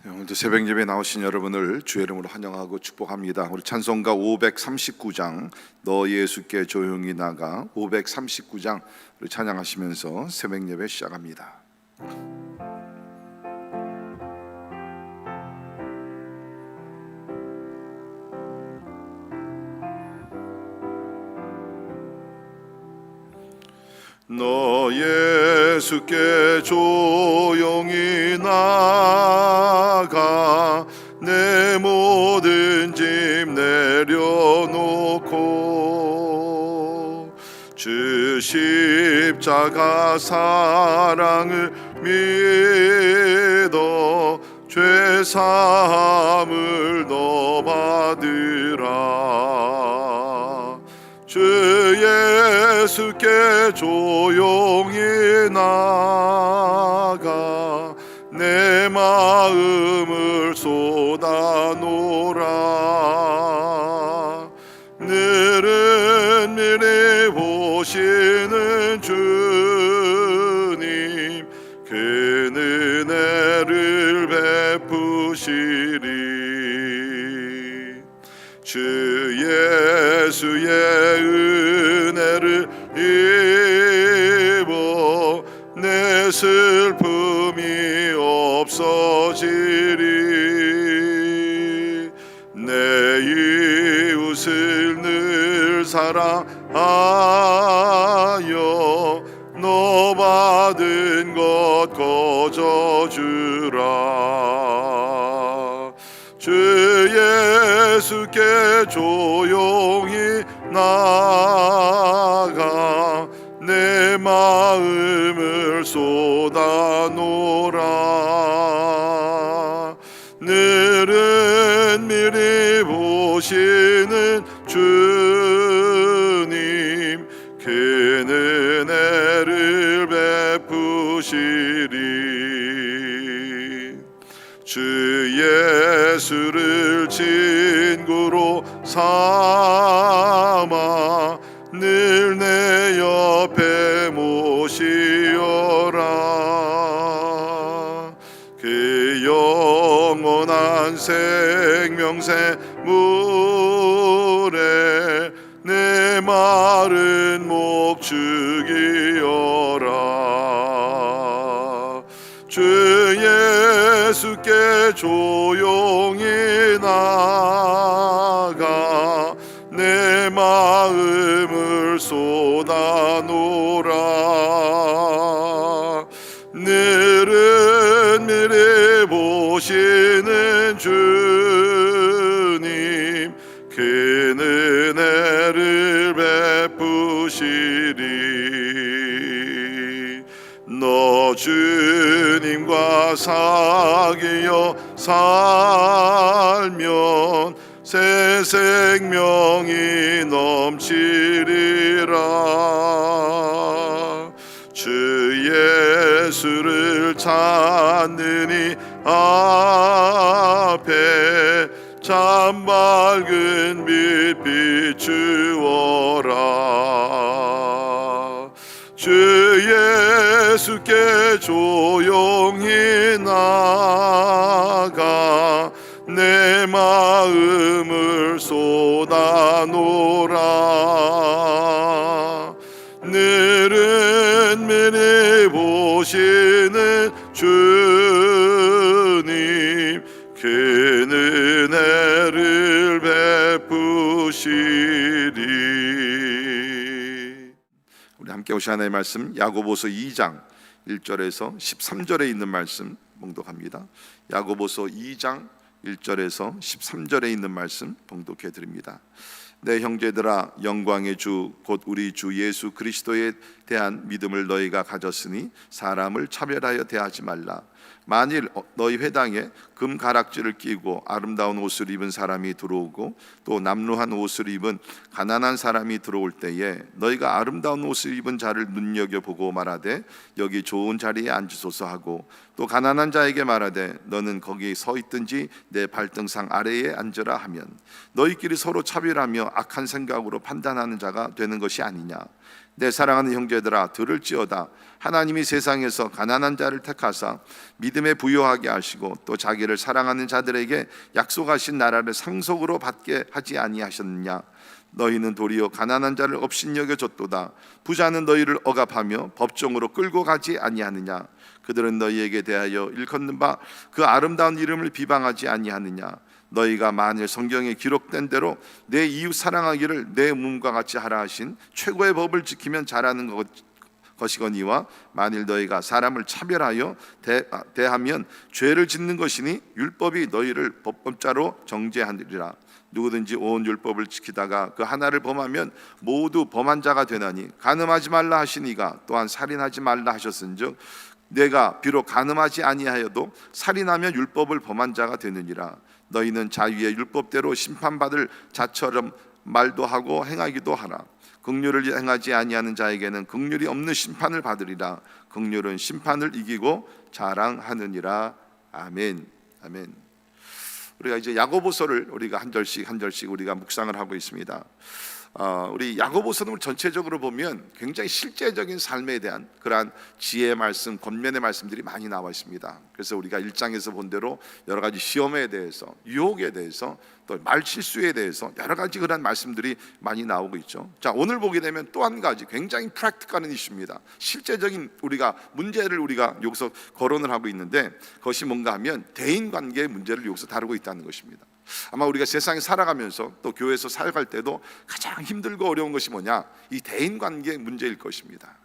오늘도 새벽 예배에 나오신 여러분을 주의 이름으로 환영하고 축복합니다. 우리 찬송가 539장 너 예수께 조용히 나가 539장 우리 찬양하시면서 새벽 예배 시작합니다. 너 예수께 조용히 나가 내 모든 짐 내려놓고 주 십자가 사랑을 믿어 죄 사함을 너 받으라. 주 예수께 조용히 나가 내 마음을 쏟아놓으라. 늘은 미리 보시는 주님 그 은혜를 베푸시리. 주 예수의 은혜를 입어 내 슬픔이 없어지리. 내 이웃을 늘 사랑하여 너 받은 것 거저주라. 주 예수께 조용히 나가 내 마음을 쏟아놓으라. 늘은 미리 보시는 주님 그 은혜를 베푸시리. 주 예수를 친구로 삼아 늘 내 옆에 모시어라. 그 영원한 생명새 물에 내 마른 목 죽이어라. 주 예수께 조용히 나가 내 마음을 쏟아놓으라. 늘은 미리 보시는 주님 그 은혜를 베푸시리. 너 주님과 사귀어 살면 새 생명이 넘치리라. 주 예수를 찾는 이 앞에 참 밝은 빛 비추어라. 주 예수께 조용히 나가 내 마음을 쏟아놓으라. 늘은 미리 보시는 주님 그 은혜를 베푸시리. 우리 함께 오신 하나님의 말씀 야고보서 2장 1절에서 13절에 있는 말씀 봉독합니다. 야고보서 2장 1절에서 13절에 있는 말씀 봉독해 드립니다. 내 형제들아 영광의 주 곧 우리 주 예수 그리스도에 대한 믿음을 너희가 가졌으니 사람을 차별하여 대하지 말라. 만일 너희 회당에 금 가락지를 끼고 아름다운 옷을 입은 사람이 들어오고 또 남루한 옷을 입은 가난한 사람이 들어올 때에 너희가 아름다운 옷을 입은 자를 눈여겨보고 말하되 여기 좋은 자리에 앉으소서 하고 또 가난한 자에게 말하되 너는 거기 서 있든지 내 발등상 아래에 앉으라 하면 너희끼리 서로 차별하며 악한 생각으로 판단하는 자가 되는 것이 아니냐. 내 사랑하는 형제들아 들을지어다. 하나님이 세상에서 가난한 자를 택하사 믿음에 부요하게 하시고 또 자기를 사랑하는 자들에게 약속하신 나라를 상속으로 받게 하지 아니하셨느냐. 너희는 도리어 가난한 자를 업신여겨 줬도다. 부자는 너희를 억압하며 법정으로 끌고 가지 아니하느냐. 그들은 너희에게 대하여 일컫는 바 그 아름다운 이름을 비방하지 아니하느냐. 너희가 만일 성경에 기록된 대로 내 이웃 사랑하기를 내 몸과 같이 하라 하신 최고의 법을 지키면 잘하는 것이거니와 만일 너희가 사람을 차별하여 대하면 죄를 짓는 것이니 율법이 너희를 법범자로 정죄하리라. 누구든지 온 율법을 지키다가 그 하나를 범하면 모두 범한 자가 되나니 간음하지 말라 하시니가 또한 살인하지 말라 하셨은즉 내가 비록 간음하지 아니하여도 살인하면 율법을 범한 자가 되느니라. 너희는 자유의 율법대로 심판받을 자처럼 말도 하고 행하기도 하라. 긍휼을 행하지 아니하는 자에게는 긍휼이 없는 심판을 받으리라. 긍휼은 심판을 이기고 자랑하느니라. 아멘. 아멘. 우리가 이제 야고보서를 우리가 한 절씩 우리가 묵상을 하고 있습니다. 우리 야고보서는 전체적으로 보면 굉장히 실제적인 삶에 대한 그러한 지혜의 말씀, 권면의 말씀들이 많이 나와 있습니다. 그래서 우리가 1장에서 본 대로 여러 가지 시험에 대해서, 유혹에 대해서, 또 말 실수에 대해서 여러 가지 그런 말씀들이 많이 나오고 있죠. 자, 오늘 보게 되면 또 한 가지 굉장히 프랙티컬한 이슈입니다. 실제적인 우리가 문제를 우리가 여기서 거론을 하고 있는데 그것이 뭔가 하면 대인관계의 문제를 여기서 다루고 있다는 것입니다. 아마 우리가 세상에 살아가면서 또 교회에서 살아갈 때도 가장 힘들고 어려운 것이 뭐냐? 이 대인관계의 문제일 것입니다.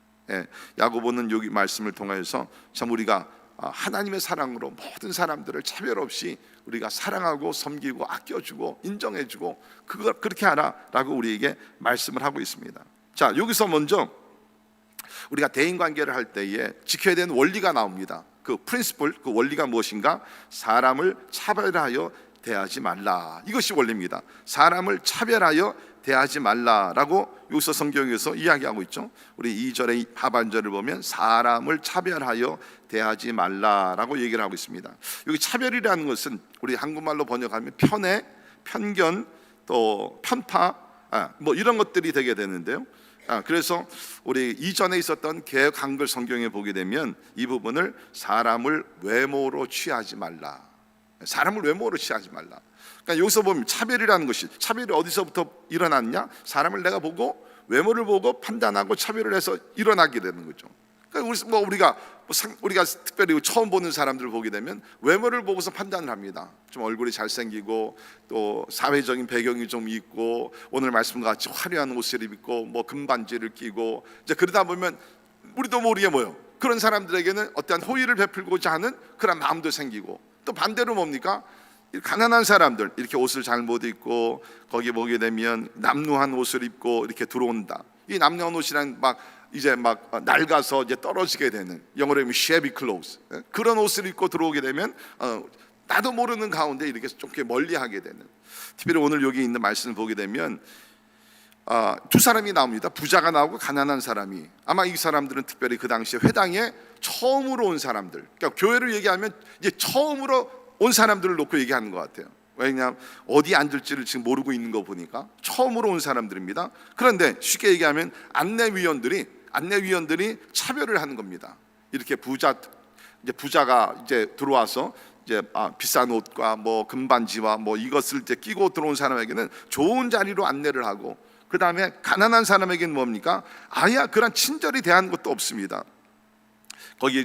야고보는 여기 말씀을 통해서 참 우리가 하나님의 사랑으로 모든 사람들을 차별 없이 우리가 사랑하고 섬기고 아껴주고 인정해주고 그걸 그렇게 하라라고 우리에게 말씀을 하고 있습니다. 자, 여기서 먼저 우리가 대인관계를 할 때에 지켜야 되는 원리가 나옵니다. 그 프린시플, 그 원리가 무엇인가? 사람을 차별하여 대하지 말라. 이것이 원리입니다. 사람을 차별하여 대하지 말라라고 여기서 성경에서 이야기하고 있죠. 우리 2절의 하반절을 보면 사람을 차별하여 대하지 말라라고 얘기를 하고 있습니다. 여기 차별이라는 것은 우리 한국말로 번역하면 편애, 편견, 또 편파, 뭐 이런 것들이 되게 되는데요. 그래서 우리 이전에 있었던 개역 한글 성경에 보게 되면 이 부분을 사람을 외모로 취하지 말라. 사람을 외모로 취하지 말라. 그러니까 여기서 보면 차별이라는 것이, 차별이 어디서부터 일어났냐? 사람을 내가 보고 외모를 보고 판단하고 차별을 해서 일어나게 되는 거죠. 그러니까 우리가 특별히 처음 보는 사람들을 보게 되면 외모를 보고서 판단을 합니다. 좀 얼굴이 잘생기고 또 사회적인 배경이 좀 있고 오늘 말씀과 같이 화려한 옷을 입고 뭐 금반지를 끼고 이제 그러다 보면 우리도 모르게 그런 사람들에게는 어떠한 호의를 베풀고자 하는 그런 마음도 생기고, 또 반대로 뭡니까? 가난한 사람들 이렇게 옷을 잘 못 입고 거기 보게 되면 남루한 옷을 입고 이렇게 들어온다. 이 남루한 옷이란 이제 낡아서 이제 떨어지게 되는, 영어로 하면 shabby clothes, 그런 옷을 입고 들어오게 되면 나도 모르는 가운데 이렇게 좀 멀리하게 되는. 특별히 오늘 여기 있는 말씀을 보게 되면 두 사람이 나옵니다. 부자가 나오고 가난한 사람이. 아마 이 사람들은 특별히 그 당시에 회당에 처음으로 온 사람들, 그러니까 교회를 얘기하면 이제 처음으로 온 사람들을 놓고 얘기하는 것 같아요. 왜냐하면 어디 앉을지를 지금 모르고 있는 거 보니까 처음으로 온 사람들입니다. 그런데 쉽게 얘기하면 안내위원들이 차별을 하는 겁니다. 이렇게 부자가 이제 들어와서 이제 비싼 옷과 뭐 금반지와 뭐 이것을 이제 끼고 들어온 사람에게는 좋은 자리로 안내를 하고, 그 다음에 가난한 사람에게는 뭡니까? 아예 그런 친절히 대한 것도 없습니다. 거기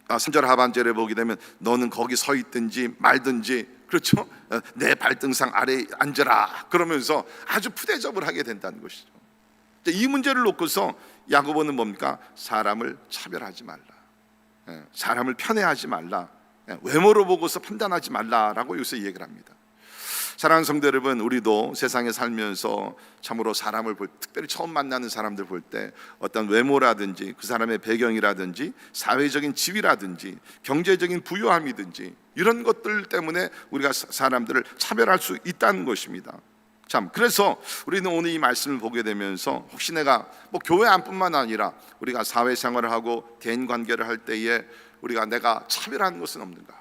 3절 하반절에 보게 되면 너는 거기 서 있든지 말든지, 그렇죠? 내 발등상 아래에 앉으라 그러면서 아주 푸대접을 하게 된다는 것이죠. 이 문제를 놓고서 야고보는 뭡니까? 사람을 차별하지 말라, 사람을 편애하지 말라, 외모로 보고서 판단하지 말라라고 여기서 얘기를 합니다. 사랑하는 성도 여러분, 우리도 세상에 살면서 참으로 사람을 특별히 처음 만나는 사람들 볼 때 어떤 외모라든지 그 사람의 배경이라든지 사회적인 지위라든지 경제적인 부유함이든지 이런 것들 때문에 우리가 사람들을 차별할 수 있다는 것입니다. 참, 그래서 우리는 오늘 이 말씀을 보게 되면서 혹시 내가 교회 안뿐만 아니라 우리가 사회생활을 하고 대인관계를 할 때에 내가 차별하는 것은 없는가?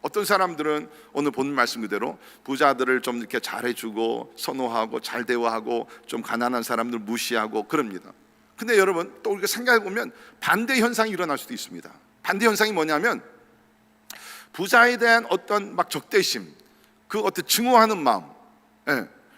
어떤 사람들은 오늘 본 말씀 그대로 부자들을 좀 이렇게 잘해주고 선호하고 잘 대화하고 좀 가난한 사람들 무시하고 그럽니다. 근데 여러분 또 우리가 생각해 보면 반대 현상이 일어날 수도 있습니다. 반대 현상이 뭐냐면 부자에 대한 어떤 막 적대심, 그 어떤 증오하는 마음,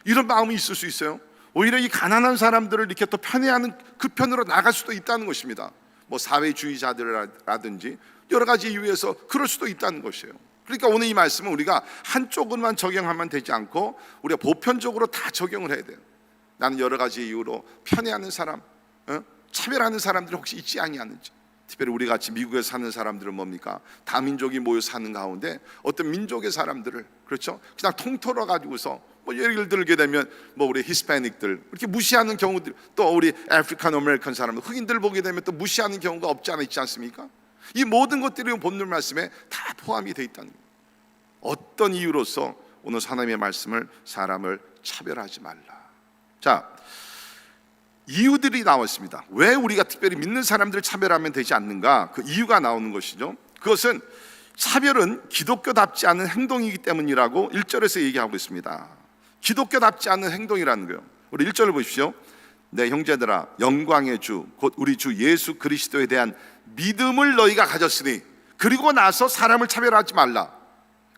이런 마음이 있을 수 있어요. 오히려 이 가난한 사람들을 이렇게 또 편애하는 그 편으로 나갈 수도 있다는 것입니다. 뭐 사회주의자들이라든지 여러 가지 이유에서 그럴 수도 있다는 것이에요. 그러니까 오늘 이 말씀은 우리가 한쪽으로만 적용하면 되지 않고 우리가 보편적으로 다 적용을 해야 돼요. 나는 여러 가지 이유로 편애하는 사람, 차별하는 사람들이 혹시 있지 아니하는지. 특별히 우리 같이 미국에 사는 사람들은 뭡니까? 다민족이 모여 사는 가운데 어떤 민족의 사람들을, 그렇죠? 그냥 통틀어 가지고서 뭐 예를 들게 되면 뭐 우리 히스패닉들 이렇게 무시하는 경우들, 또 우리 아프리칸 아메리칸 사람들, 흑인들 보게 되면 또 무시하는 경우가 없지 않아 있지 않습니까? 이 모든 것들이 본문 말씀에 다 포함이 되어 있다는 거예요. 어떤 이유로서 오늘 하나님의 말씀을 사람을 차별하지 말라. 자, 이유들이 나왔습니다. 왜 우리가 특별히 믿는 사람들을 차별하면 되지 않는가? 그 이유가 나오는 것이죠. 그것은 차별은 기독교답지 않은 행동이기 때문이라고 1절에서 얘기하고 있습니다. 기독교답지 않은 행동이라는 거예요. 우리 1절을 보십시오. 내 형제들아, 영광의 주 곧 우리 주 예수 그리스도에 대한 믿음을 너희가 가졌으니, 그리고 나서 사람을 차별하지 말라.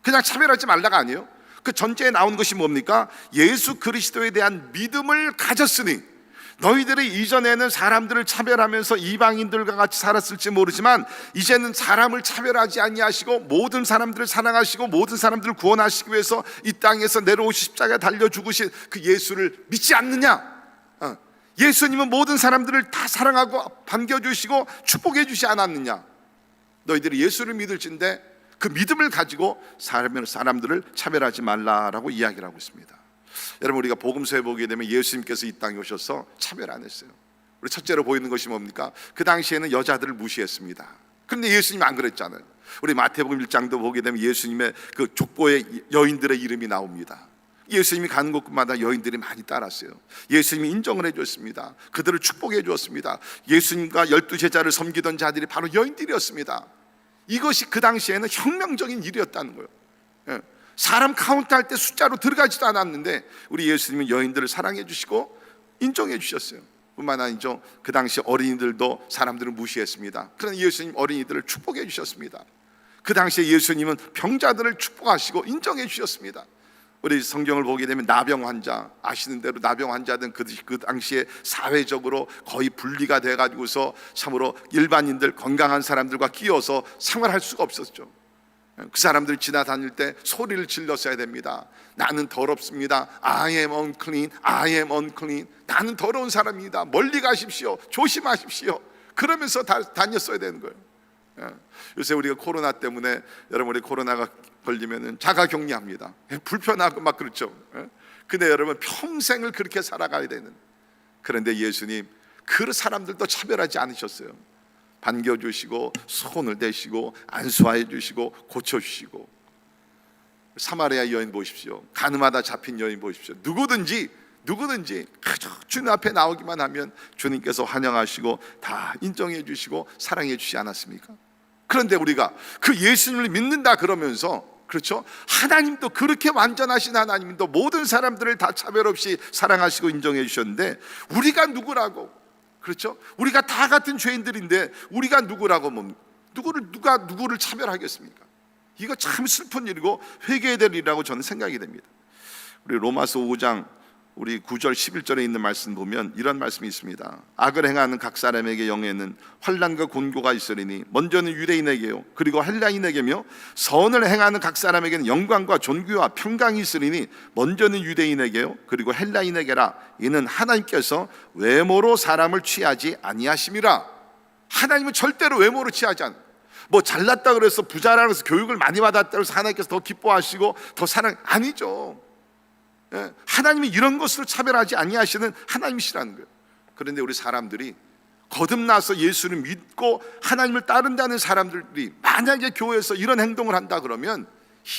그냥 차별하지 말라가 아니에요. 그 전제에 나온 것이 뭡니까? 예수 그리스도에 대한 믿음을 가졌으니. 너희들이 이전에는 사람들을 차별하면서 이방인들과 같이 살았을지 모르지만 이제는 사람을 차별하지 아니하시고 모든 사람들을 사랑하시고 모든 사람들을 구원하시기 위해서 이 땅에서 내려오시 십자가에 달려 죽으신 그 예수를 믿지 않느냐? 예수님은 모든 사람들을 다 사랑하고 반겨주시고 축복해 주시 않았느냐? 너희들이 예수를 믿을진데 그 믿음을 가지고 사람들을 차별하지 말라라고 이야기를 하고 있습니다. 여러분, 우리가 복음서에 보게 되면 예수님께서 이 땅에 오셔서 차별 안 했어요. 우리 첫째로 보이는 것이 뭡니까? 그 당시에는 여자들을 무시했습니다. 그런데 예수님 안 그랬잖아요. 우리 마태복음 1장도 보게 되면 예수님의 그 족보에 여인들의 이름이 나옵니다. 예수님이 가는 곳마다 여인들이 많이 따랐어요. 예수님이 인정을 해줬습니다. 그들을 축복해 주었습니다. 예수님과 12제자를 섬기던 자들이 바로 여인들이었습니다. 이것이 그 당시에는 혁명적인 일이었다는 거예요. 사람 카운트할 때 숫자로 들어가지도 않았는데 우리 예수님은 여인들을 사랑해 주시고 인정해 주셨어요. 뿐만 아니죠, 그 당시 어린이들도 사람들을 무시했습니다. 그러나 예수님 어린이들을 축복해 주셨습니다. 그 당시에 예수님은 병자들을 축복하시고 인정해 주셨습니다. 우리 성경을 보게 되면 나병 환자, 아시는 대로 나병 환자들은 그 당시에 사회적으로 거의 분리가 돼가지고서 참으로 일반인들, 건강한 사람들과 끼어서 생활할 수가 없었죠. 그 사람들이 지나다닐 때 소리를 질렀어야 됩니다. 나는 더럽습니다. I am unclean, I am unclean. 나는 더러운 사람입니다. 멀리 가십시오. 조심하십시오. 그러면서 다녔어야 되는 거예요. 요새 우리가 코로나 때문에, 여러분, 우리 코로나가 걸리면 자가격리합니다. 불편하고 막 그렇죠. 근데 여러분, 평생을 그렇게 살아가야 되는. 그런데 예수님 그 사람들도 차별하지 않으셨어요. 반겨주시고 손을 대시고 안수하여 주시고 고쳐주시고. 사마리아 여인 보십시오. 가늠하다 잡힌 여인 보십시오. 누구든지 그저 주님 앞에 나오기만 하면 주님께서 환영하시고 다 인정해 주시고 사랑해 주시지 않았습니까? 그런데 우리가 그 예수님을 믿는다 그러면서, 그렇죠, 하나님도 그렇게 완전하신 하나님도 모든 사람들을 다 차별 없이 사랑하시고 인정해 주셨는데 우리가 누구라고, 그렇죠, 우리가 다 같은 죄인들인데 우리가 누구라고 누가 누구를 차별하겠습니까? 이거 참 슬픈 일이고 회개해야 될 일이라고 저는 생각이 됩니다. 우리 로마서 5장 우리 9절 11절에 있는 말씀 보면 이런 말씀이 있습니다. 악을 행하는 각 사람에게 영에는 환난과 곤고가 있으리니 먼저는 유대인에게요 그리고 헬라인에게며 선을 행하는 각 사람에게는 영광과 존귀와 평강이 있으리니 먼저는 유대인에게요 그리고 헬라인에게라. 이는 하나님께서 외모로 사람을 취하지 아니하심이라. 하나님은 절대로 외모로 취하지 않아요. 뭐 잘났다 그래서 부자라고 해서 교육을 많이 받았다 그래서 하나님께서 더 기뻐하시고 더 사랑, 아니죠. 하나님이 이런 것으로 차별하지 아니하시는 하나님이시라는 거예요. 그런데 우리 사람들이 거듭나서 예수를 믿고 하나님을 따른다는 사람들이 만약에 교회에서 이런 행동을 한다 그러면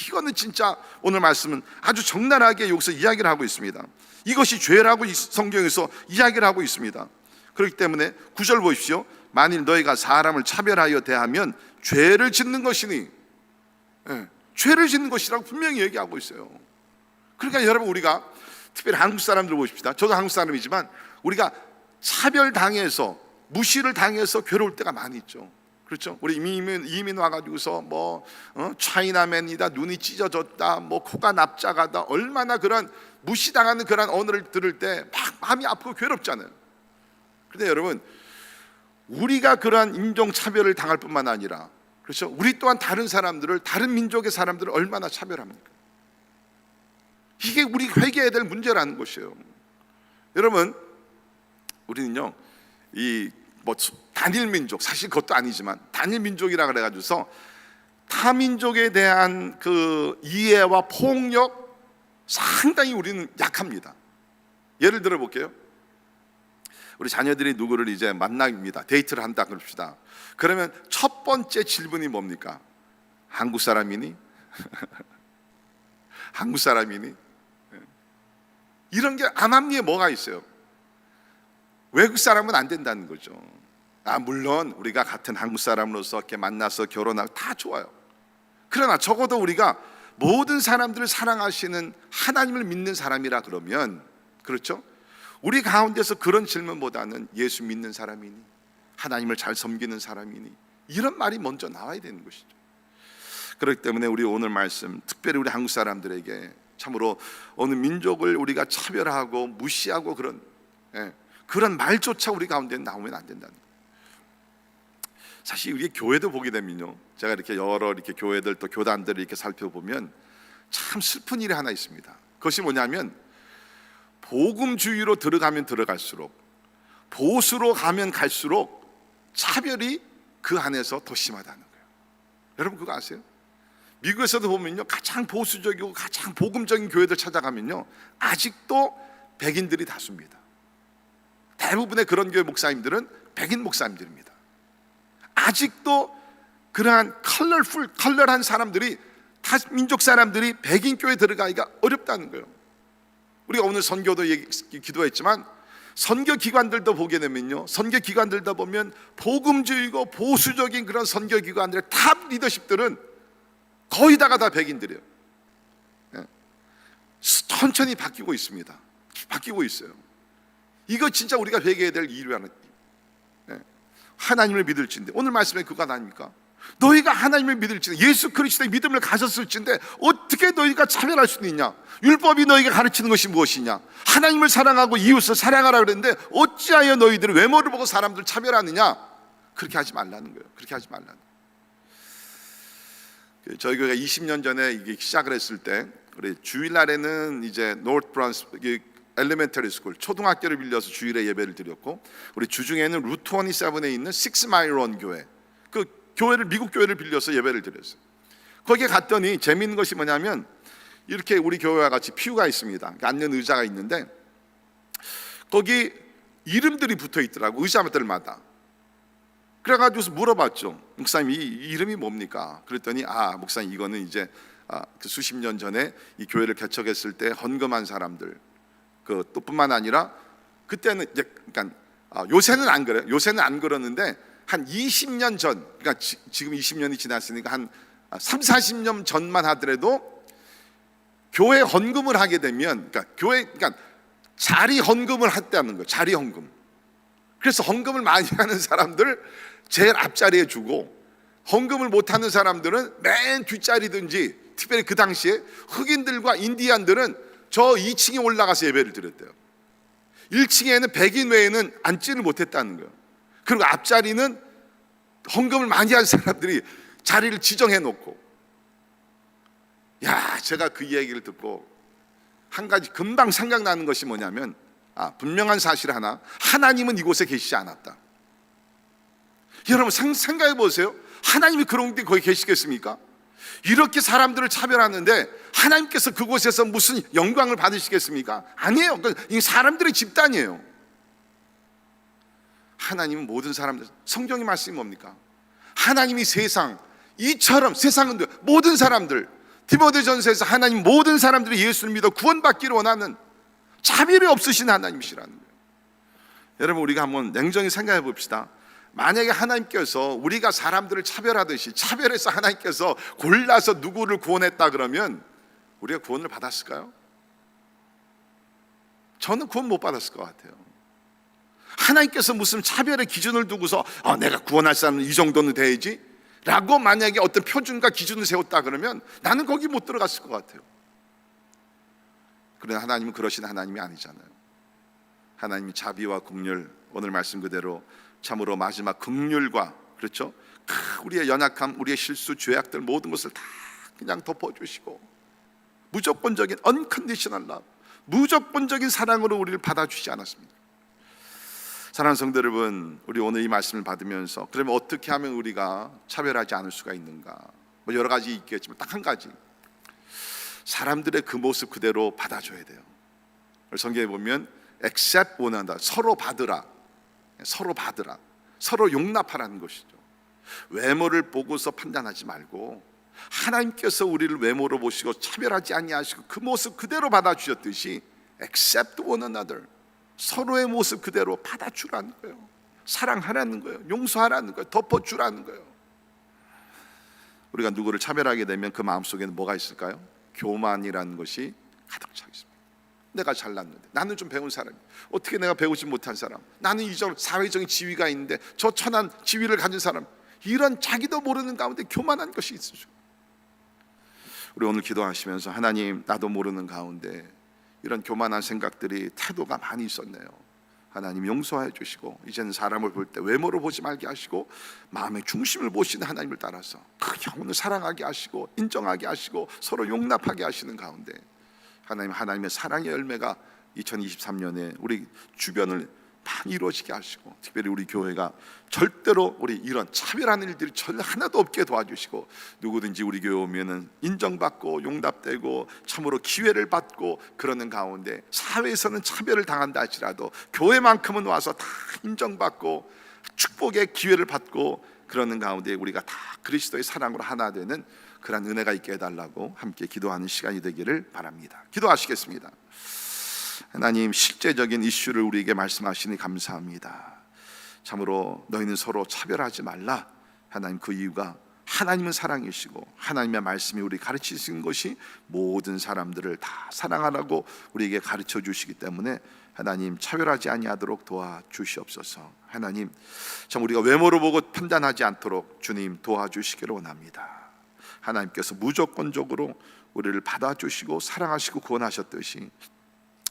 이거는 진짜 오늘 말씀은 아주 적나라하게 여기서 이야기를 하고 있습니다. 이것이 죄라고 성경에서 이야기를 하고 있습니다. 그렇기 때문에 9절 보십시오. 만일 너희가 사람을 차별하여 대하면 죄를 짓는 것이니, 죄를 짓는 것이라고 분명히 얘기하고 있어요. 그러니까 여러분, 우리가 특별히 한국 사람들 보십시다. 저도 한국 사람이지만 우리가 차별당해서, 무시를 당해서 괴로울 때가 많이 있죠. 그렇죠? 우리 이민 와가지고서 차이나맨이다, 눈이 찢어졌다, 코가 납작하다, 얼마나 그런 무시당하는 그런 언어를 들을 때 막 마음이 아프고 괴롭잖아요. 그런데 여러분, 우리가 그러한 인종차별을 당할 뿐만 아니라, 그렇죠? 우리 또한 다른 사람들을, 다른 민족의 사람들을 얼마나 차별합니까? 이게 우리 회개해야 될 문제라는 것이에요. 여러분, 우리는요, 단일 민족, 사실 그것도 아니지만 단일 민족이라 그래가지고서 타 민족에 대한 그 이해와 폭력 상당히 우리는 약합니다. 예를 들어 볼게요. 우리 자녀들이 누구를 이제 만납니다. 데이트를 한다 그럽시다. 그러면 첫 번째 질문이 뭡니까? 한국 사람이니? 한국 사람이니? 이런 게 암암리에 뭐가 있어요? 외국 사람은 안 된다는 거죠. 물론 우리가 같은 한국 사람으로서 이렇게 만나서 결혼하고 다 좋아요. 그러나 적어도 우리가 모든 사람들을 사랑하시는 하나님을 믿는 사람이라 그러면, 그렇죠? 우리 가운데서 그런 질문보다는 예수 믿는 사람이니, 하나님을 잘 섬기는 사람이니, 이런 말이 먼저 나와야 되는 것이죠. 그렇기 때문에 우리 오늘 말씀, 특별히 우리 한국 사람들에게 참으로 어느 민족을 우리가 차별하고 무시하고 그런 말조차 우리 가운데 나오면 안 된다는 거예요. 사실 우리 교회도 보게 되면요, 제가 이렇게 여러 교회들 또 교단들을 이렇게 살펴보면 참 슬픈 일이 하나 있습니다. 그것이 뭐냐면, 복음주의로 들어가면 들어갈수록, 보수로 가면 갈수록 차별이 그 안에서 더 심하다는 거예요. 여러분 그거 아세요? 미국에서도 보면요, 가장 보수적이고 가장 복음적인 교회들 찾아가면요, 아직도 백인들이 다수입니다. 대부분의 그런 교회 목사님들은 백인 목사님들입니다. 아직도 그러한 컬러한 사람들이, 다 민족 사람들이 백인 교회에 들어가기가 어렵다는 거예요. 우리가 오늘 선교도 기도했지만 선교기관들도 보게 되면요, 선교기관들도 보면 복음주의고 보수적인 그런 선교기관들의 탑 리더십들은 거의 다가 다 백인들이에요. 천천히 바뀌고 있습니다. 바뀌고 있어요. 이거 진짜 우리가 회개해야 될 이유라는, 하나님을 믿을진데, 오늘 말씀에 그거 아닙니까? 너희가 하나님을 믿을진데, 예수 그리스도의 믿음을 가졌을진데 어떻게 너희가 차별할 수 있냐? 율법이 너희가 가르치는 것이 무엇이냐? 하나님을 사랑하고 이웃을 사랑하라 그랬는데 어찌하여 너희들은 외모를 보고 사람들을 차별하느냐? 그렇게 하지 말라는 거예요. 그렇게 하지 말라는 거예요. 저희 교회가 20년 전에 이게 시작을 했을 때, 우리 주일날에는 이제 노트 브런스 엘리멘터리 스쿨, 초등학교를 빌려서 주일에 예배를 드렸고, 우리 주중에는 루트 27에 있는 6마일 런 교회, 그 교회를, 미국 교회를 빌려서 예배를 드렸어요. 거기에 갔더니 재미있는 것이 뭐냐면, 이렇게 우리 교회와 같이 피우가 있습니다. 앉는 의자가 있는데 거기 이름들이 붙어 있더라고, 의자들마다. 그래가지고 물어봤죠. 목사님, 이 이름이 뭡니까? 그랬더니 목사님, 이거는 이제 그 수십 년 전에 이 교회를 개척했을 때 헌금한 사람들, 또 뿐만 아니라 그때는 이제, 그러니까 요새는 안 그래요. 요새는 안 그러는데 한 20년 전, 그러니까 지금 20년이 지났으니까 한 3, 40년 전만 하더라도 교회 헌금을 하게 되면, 그러니까 자리 헌금을 했다는 거예요. 자리 헌금. 그래서 헌금을 많이 하는 사람들 제일 앞자리에 주고, 헌금을 못하는 사람들은 맨 뒷자리든지, 특별히 그 당시에 흑인들과 인디안들은 저 2층에 올라가서 예배를 드렸대요. 1층에는 백인 외에는 앉지를 못했다는 거예요. 그리고 앞자리는 헌금을 많이 한 사람들이 자리를 지정해 놓고, 제가 그 얘기를 듣고 한 가지 금방 생각나는 것이 뭐냐면, 분명한 사실 하나, 하나님은 이곳에 계시지 않았다. 여러분 생각해 보세요. 하나님이 그런 데 거기 계시겠습니까? 이렇게 사람들을 차별하는데 하나님께서 그곳에서 무슨 영광을 받으시겠습니까? 아니에요. 이 사람들의 집단이에요. 하나님은 모든 사람들, 성경의 말씀이 뭡니까? 하나님이 이처럼 세상은 모든 사람들, 디모데전서에서 하나님 모든 사람들이 예수를 믿어 구원받기를 원하는 차별이 없으신 하나님이시라는 거예요. 여러분, 우리가 한번 냉정히 생각해 봅시다. 만약에 하나님께서 우리가 사람들을 차별하듯이 차별해서 하나님께서 골라서 누구를 구원했다 그러면 우리가 구원을 받았을까요? 저는 구원 못 받았을 것 같아요. 하나님께서 무슨 차별의 기준을 두고서 내가 구원할 사람은 이 정도는 돼야지 라고 만약에 어떤 표준과 기준을 세웠다 그러면 나는 거기 못 들어갔을 것 같아요. 그러나 하나님은 그러신 하나님이 아니잖아요. 하나님이 자비와 긍휼, 오늘 말씀 그대로 참으로 마지막 긍휼과, 그렇죠? 우리의 연약함, 우리의 실수, 죄악들 모든 것을 다 그냥 덮어주시고 무조건적인 unconditional love, 무조건적인 사랑으로 우리를 받아주지 않았습니다. 사랑하는 성도 여러분, 우리 오늘 이 말씀을 받으면서 그러면 어떻게 하면 우리가 차별하지 않을 수가 있는가? 뭐 여러 가지 있겠지만 딱 한 가지, 사람들의 그 모습 그대로 받아줘야 돼요. 성경에 보면 accept one another, 서로 받으라, 서로 받으라, 서로 용납하라는 것이죠. 외모를 보고서 판단하지 말고 하나님께서 우리를 외모로 보시고 차별하지 아니하시고 그 모습 그대로 받아주셨듯이 accept one another, 서로의 모습 그대로 받아주라는 거예요. 사랑하라는 거예요. 용서하라는 거예요. 덮어주라는 거예요. 우리가 누구를 차별하게 되면 그 마음속에는 뭐가 있을까요? 교만이라는 것이 가득 차 있습니다. 내가 잘났는데, 나는 좀 배운 사람이야, 어떻게 내가 배우지 못한 사람, 나는 이전 사회적인 지위가 있는데 저 천한 지위를 가진 사람, 이런 자기도 모르는 가운데 교만한 것이 있으죠. 우리 오늘 기도하시면서 하나님, 나도 모르는 가운데 이런 교만한 생각들이, 태도가 많이 있었네요. 하나님 용서해 주시고 이제는 사람을 볼 때 외모로 보지 말게 하시고 마음의 중심을 보시는 하나님을 따라서 그 영혼을 사랑하게 하시고 인정하게 하시고 서로 용납하게 하시는 가운데 하나님, 하나님의 사랑의 열매가 2023년에 우리 주변을 많이 이루어지게 하시고, 특별히 우리 교회가 절대로 우리 이런 차별하는 일들이 전혀 하나도 없게 도와주시고, 누구든지 우리 교회 오면은 인정받고 용납되고 참으로 기회를 받고 그러는 가운데, 사회에서는 차별을 당한다 할지라도 교회만큼은 와서 다 인정받고 축복의 기회를 받고 그러는 가운데 우리가 다 그리스도의 사랑으로 하나 되는 그런 은혜가 있게 해달라고 함께 기도하는 시간이 되기를 바랍니다. 기도하시겠습니다. 하나님, 실제적인 이슈를 우리에게 말씀하시니 감사합니다. 참으로 너희는 서로 차별하지 말라. 하나님, 그 이유가 하나님은 사랑이시고 하나님의 말씀이 우리 가르치신 것이 모든 사람들을 다 사랑하라고 우리에게 가르쳐 주시기 때문에 하나님, 차별하지 아니하도록 도와주시옵소서. 하나님, 참 우리가 외모로 보고 판단하지 않도록 주님 도와주시기를 원합니다. 하나님께서 무조건적으로 우리를 받아주시고 사랑하시고 구원하셨듯이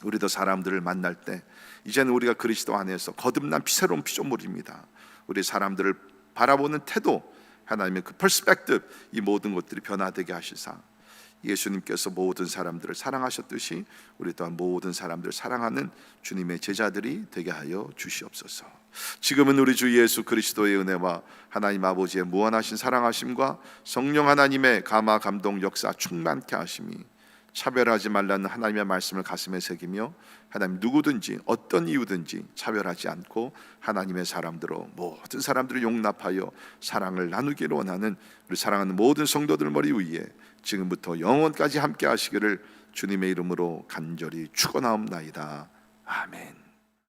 우리도 사람들을 만날 때 이제는 우리가 그리스도 안에서 거듭난 새로운 피조물입니다. 우리 사람들을 바라보는 태도, 하나님의 그 퍼스펙티브, 이 모든 것들이 변화되게 하시사 예수님께서 모든 사람들을 사랑하셨듯이 우리 또한 모든 사람들을 사랑하는 주님의 제자들이 되게 하여 주시옵소서. 지금은 우리 주 예수 그리스도의 은혜와 하나님 아버지의 무한하신 사랑하심과 성령 하나님의 감화 감동 역사 충만케 하심이, 차별하지 말라는 하나님의 말씀을 가슴에 새기며 하나님, 누구든지 어떤 이유든지 차별하지 않고 하나님의 사람들로 모든 사람들을 용납하여 사랑을 나누기를 원하는 우리 사랑하는 모든 성도들 머리 위에 지금부터 영원까지 함께 하시기를 주님의 이름으로 간절히 축원하옵나이다. 아멘.